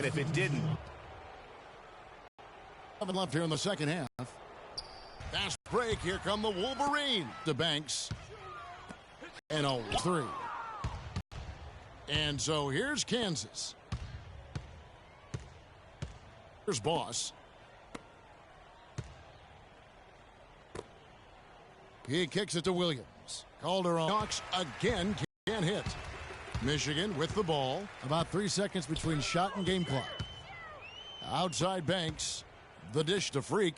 And if it didn't. Nothing left here in the second half. Fast break. Here come the Wolverines. The Banks. And a 3. And so here's Kansas. Here's Boss. He kicks it to Williams. Calderon. Knox again can't hit. Michigan with the ball. About 3 seconds between shot and game clock. Outside Banks. The dish to Freak.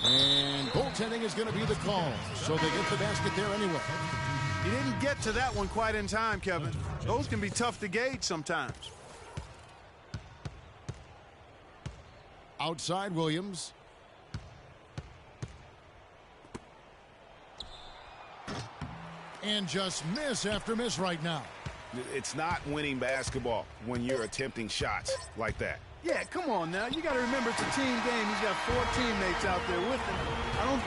And goaltending is going to be the call. So they get the basket there anyway. He didn't get to that one quite in time, Kevin. Those can be tough to gauge sometimes. Outside Williams. And just miss after miss right now. It's not winning basketball when you're attempting shots like that. Yeah, come on now. You got to remember it's a team game. He's got 4 teammates out there with him. I don't...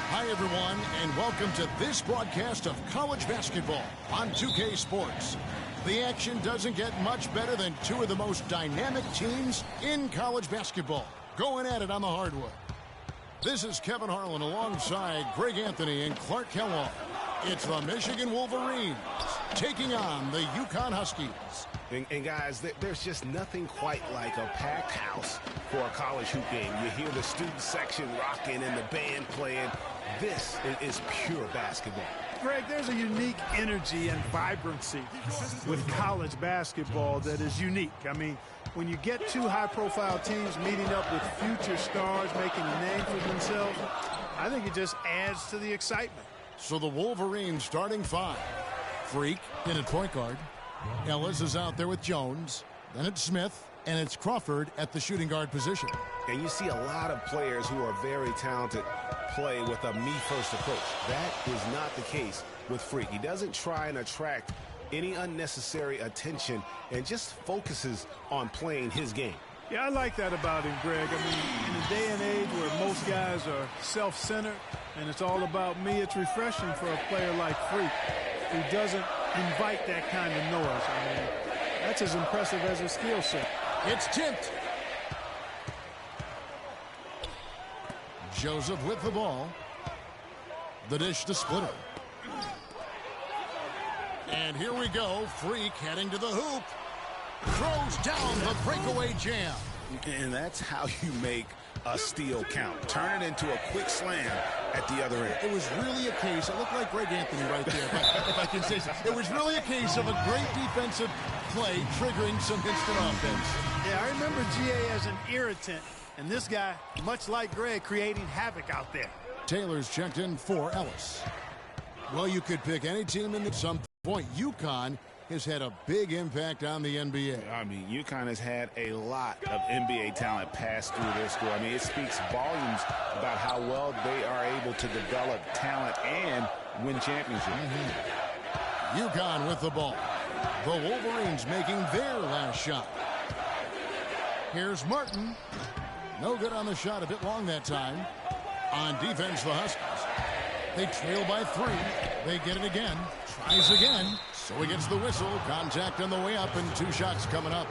Hi, everyone, and welcome to this broadcast of college basketball on 2K Sports. The action doesn't get much better than 2 of the most dynamic teams in college basketball going at it on the hardwood. This is Kevin Harlan alongside Greg Anthony and Clark Kellogg. It's the Michigan Wolverines taking on the UConn Huskies. And guys, there's just nothing quite like a packed house for a college hoop game. You hear the student section rocking and the band playing. This is pure basketball. Greg, there's a unique energy and vibrancy with college basketball that is unique. I mean, when you get 2 high-profile teams meeting up with future stars making a name for themselves, I think it just adds to the excitement. So the Wolverines starting 5. Freak in at point guard. Ellis is out there with Jones. Then it's Smith. And it's Crawford at the shooting guard position. And you see a lot of players who are very talented play with a me-first approach. That is not the case with Freak. He doesn't try and attract any unnecessary attention and just focuses on playing his game. Yeah, I like that about him, Greg. I mean, in a day and age where most guys are self-centered and it's all about me, it's refreshing for a player like Freak who doesn't invite that kind of noise. I mean, that's as impressive as his skill set. It's tipped. Joseph with the ball. The dish to Splitter. And here we go. Freak heading to the hoop. Throws down the breakaway jam. And that's how you make a steal count. Turn it into a quick slam at the other end. It was really a case, it looked like Greg Anthony right there, if I can say so. It was really a case of a great defensive play triggering some instant offense. Yeah, I remember GA as an irritant, and this guy, much like Greg, creating havoc out there. Taylor's checked in for Ellis. Well, you could pick any team at some point. UConn has had a big impact on the NBA. I mean, UConn has had a lot of NBA talent pass through their school. I mean, it speaks volumes about how well they are able to develop talent and win championships. UConn with the ball. The Wolverines making their last shot. Here's Martin. No good on the shot. A bit long that time. On defense, the Huskies. They trail by 3. They get it again. Tries again. So he gets the whistle. Contact on the way up and 2 shots coming up.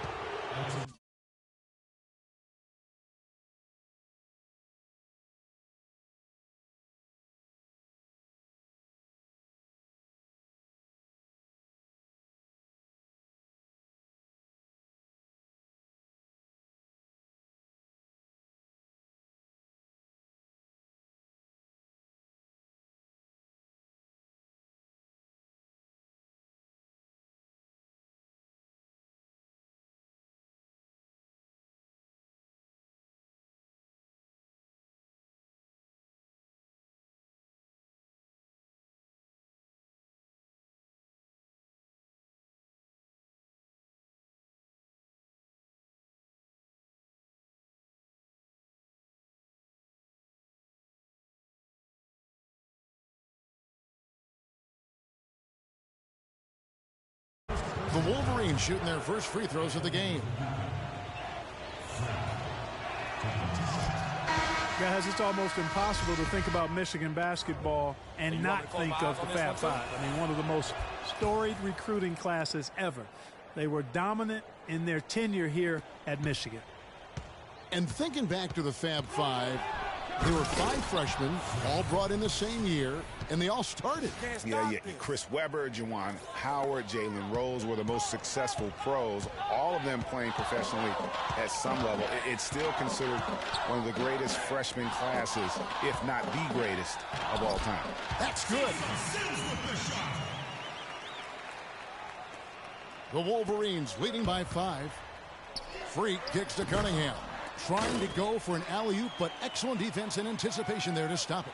The Wolverines shooting their first free throws of the game. Guys, it's almost impossible to think about Michigan basketball and not think of the Fab Five. I mean, one of the most storied recruiting classes ever. They were dominant in their tenure here at Michigan. And thinking back to the Fab Five, there were 5 freshmen, all brought in the same year, and they all started. Yeah. Chris Webber, Juwan Howard, Jalen Rose were the most successful pros, all of them playing professionally at some level. It's still considered one of the greatest freshman classes, if not the greatest of all time. That's good. The Wolverines leading by 5. Freak kicks to Cunningham. Trying to go for an alley-oop, but excellent defense and anticipation there to stop it.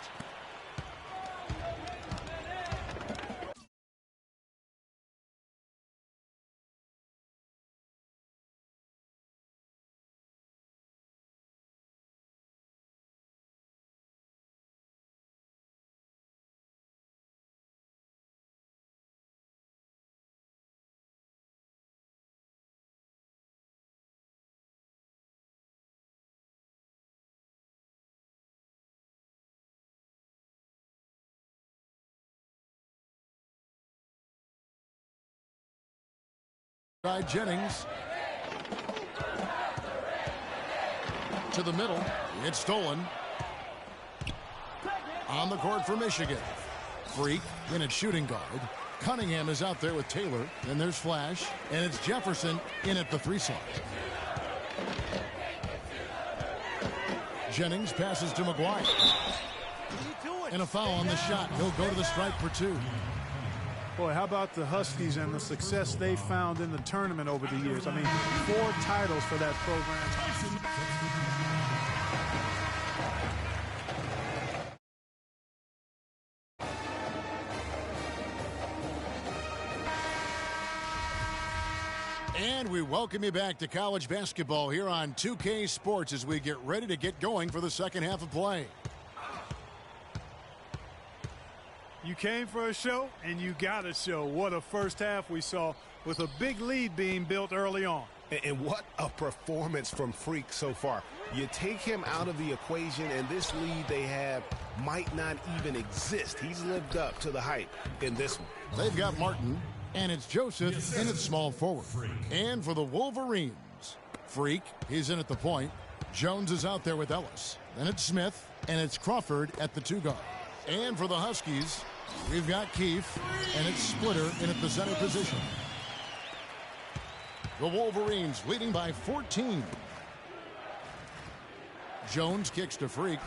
By Jennings. To the middle. It's stolen. On the court for Michigan. Freak in at shooting guard. Cunningham is out there with Taylor. And there's Flash. And it's Jefferson in at the 3 slot. Jennings passes to McGuire. And a foul on the shot. He'll go to the stripe for 2. Boy, how about the Huskies and the success they found in the tournament over the years? I mean, 4 titles for that program. And we welcome you back to college basketball here on 2K Sports as we get ready to get going for the second half of play. You came for a show, and you got a show. What a first half we saw with a big lead being built early on. And what a performance from Freak so far. You take him out of the equation, and this lead they have might not even exist. He's lived up to the hype in this one. They've got Martin, and it's Joseph in at small forward. And for the Wolverines, Freak, he's in at the point. Jones is out there with Ellis. Then it's Smith, and it's Crawford at the 2 guard. And for the Huskies, we've got Keefe, and it's Splitter in at the center position. The Wolverines leading by 14. Jones kicks to Freak.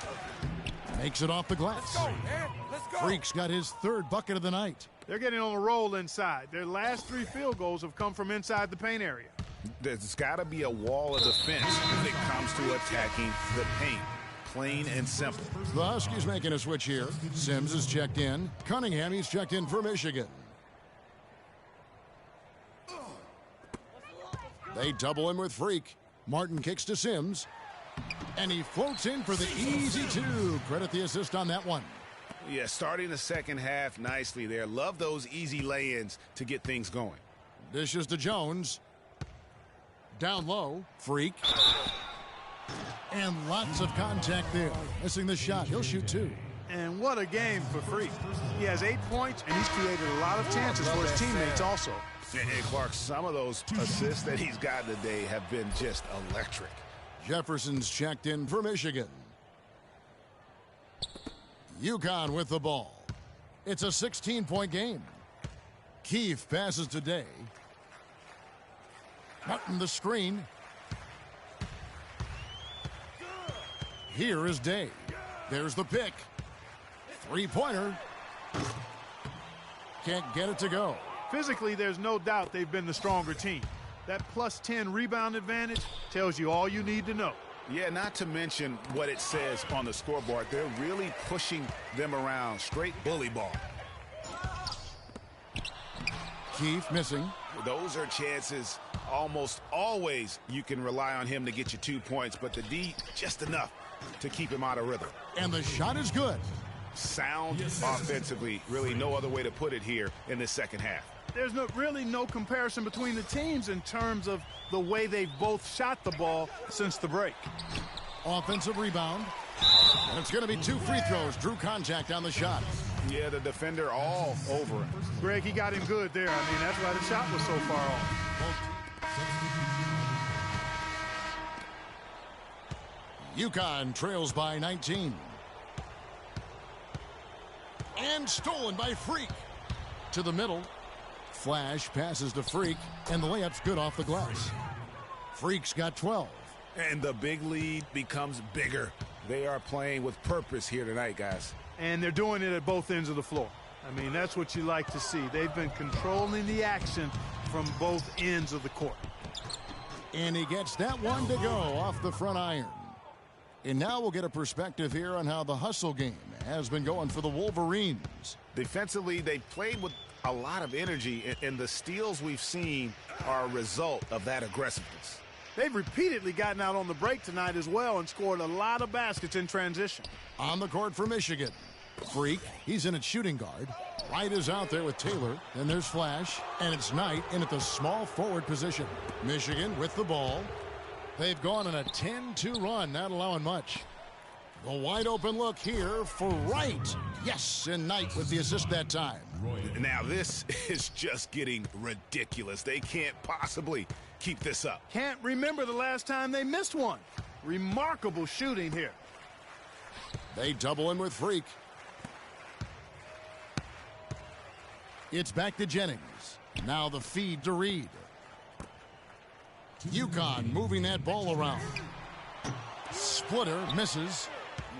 Makes it off the glass. Let's go. Freak's got his 3rd bucket of the night. They're getting on a roll inside. Their last 3 field goals have come from inside the paint area. There's got to be a wall of defense when it comes to attacking the paint. Plain and simple. The Huskies making a switch here. Sims is checked in. Cunningham, he's checked in for Michigan. They double him with Freak. Martin kicks to Sims. And he floats in for the easy 2. Credit the assist on that one. Yeah, starting the second half nicely there. Love those easy lay-ins to get things going. Dishes to Jones. Down low. Freak. And lots of contact there. Missing the shot. He'll shoot 2. And what a game for Freak. He has 8 points, and he's created a lot of chances for his teammates also. And Clark, some of those assists that he's gotten today have been just electric. Jefferson's checked in for Michigan. UConn with the ball. It's a 16-point game. Keefe passes to Day. Martin the screen. Here is Day. There's the pick. Three-pointer. Can't get it to go. Physically, there's no doubt they've been the stronger team. That plus 10 rebound advantage tells you all you need to know. Yeah, not to mention what it says on the scoreboard. They're really pushing them around. Straight bully ball. Keefe missing. Those are chances almost always you can rely on him to get you 2 points, but the D just enough to keep him out of rhythm. And the shot is good. Sound offensively. Really no other way to put it here in the second half. There's really no comparison between the teams in terms of the way they've both shot the ball since the break. Offensive rebound. And it's going to be 2 free throws. Drew contact on the shot. Yeah, the defender all over him. Greg, he got him good there. I mean, that's why the shot was so far off. UConn trails by 19. And stolen by Freak. To the middle. Flash passes to Freak, and the layup's good off the glass. Freak's got 12. And the big lead becomes bigger. They are playing with purpose here tonight, guys. And they're doing it at both ends of the floor. I mean, that's what you like to see. They've been controlling the action from both ends of the court. And he gets that one to go off the front iron. And now we'll get a perspective here on how the hustle game has been going for the Wolverines. Defensively, they played with a lot of energy, and the steals we've seen are a result of that aggressiveness. They've repeatedly gotten out on the break tonight as well and scored a lot of baskets in transition. On the court for Michigan. Freak, he's in at shooting guard. Wright is out there with Taylor. Then there's Flash, and it's Knight in at the small forward position. Michigan with the ball. They've gone on a 10-2 run, not allowing much. The wide open look here for Wright. Yes, and Knight with the assist that time. Now this is just getting ridiculous. They can't possibly keep this up. Can't remember the last time they missed one. Remarkable shooting here. They double in with Freak. It's back to Jennings. Now the feed to Reed. UConn moving that ball around. Splitter misses.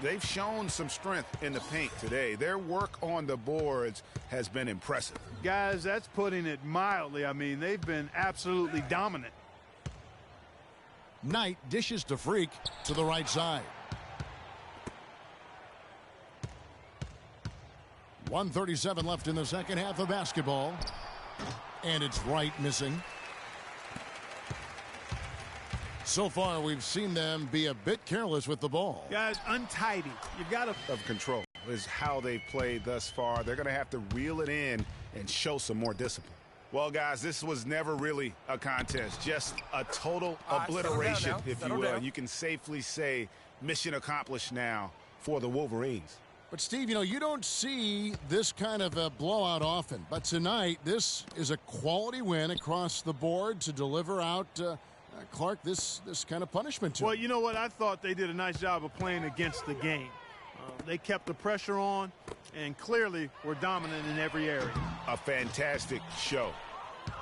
They've shown some strength in the paint today. Their work on the boards has been impressive. Guys, that's putting it mildly. I mean, they've been absolutely dominant. Knight dishes to Freak to the right side. 1:37 left in the second half of basketball. And it's Wright missing. So far, we've seen them be a bit careless with the ball. Guys, untidy. You got to... Of control is how they've played thus far. They're going to have to reel it in and show some more discipline. Well, guys, this was never really a contest. Just a total obliteration, if you will. You can safely say mission accomplished now for the Wolverines. But, Steve, you know, you don't see this kind of a blowout often. But tonight, this is a quality win across the board to deliver out... Clark, this kind of punishment to Well, you know what? I thought they did a nice job of playing against the game. They kept the pressure on and clearly were dominant in every area. A fantastic show.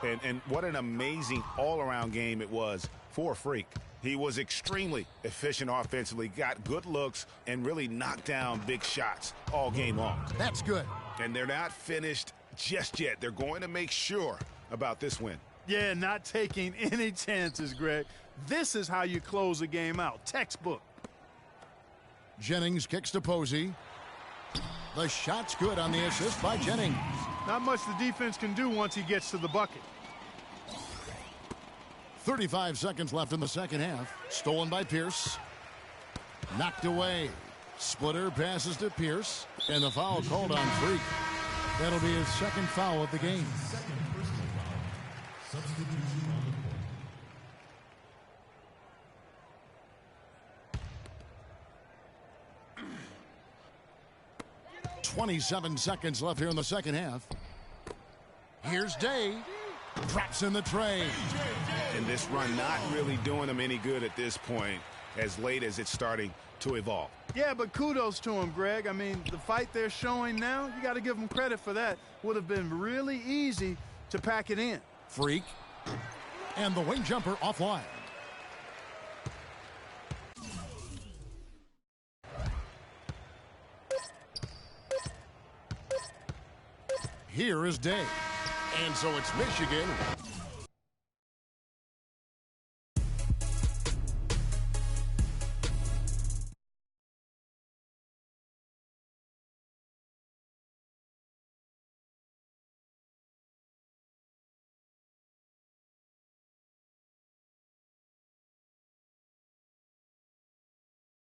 And what an amazing all-around game it was for Freak. He was extremely efficient offensively, got good looks, and really knocked down big shots all game long. That's good. And they're not finished just yet. They're going to make sure about this win. Yeah, not taking any chances, Greg. This is how you close a game out. Textbook. Jennings kicks to Posey. The shot's good on the assist by Jennings. Not much the defense can do once he gets to the bucket. 35 seconds left in the second half. Stolen by Pierce. Knocked away. Splitter passes to Pierce. And the foul called on Freak. That'll be his second foul of the game. 27 seconds left here in the second half. Here's Day. Drops in the tray. And this run not really doing him any good at this point, as late as it's starting to evolve. Yeah, but kudos to him, Greg. I mean, the fight they're showing now, you got to give them credit for that. Would have been really easy to pack it in. Freak. And the wing jumper offline. Here is Day. And so it's Michigan